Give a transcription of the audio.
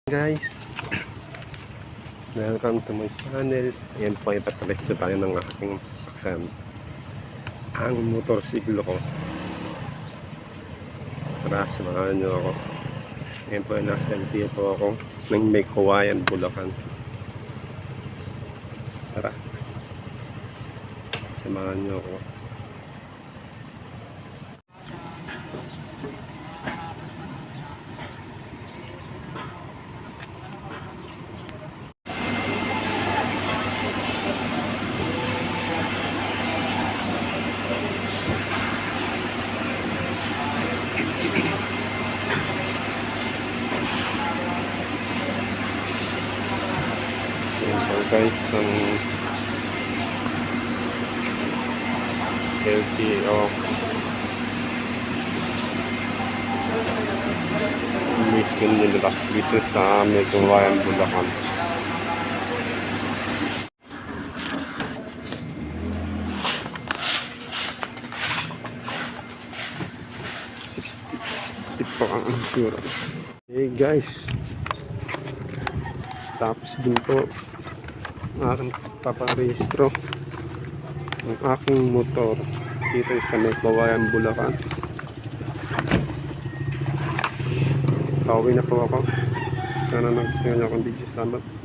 Guys, welcome to my channel. Ayan po, ipatalasto tayo ng aking sasakyan, ang motorsiklo ko. Tara, samahan nyo ako. Ayan po, nasa LTO po ako ng May Kawayan, Bulacan. Tara, samahan nyo ako. Guys, ang LTO mission nila dito sa May Kawayan, Bulacan. $60 po ang insurance. Hey guys, tapos din po aking paparehistro ng aking motor dito sa May Kawayan, Bulacan. Pauwi na po ako. Sana nagustuhan niyo akong video. Salamat.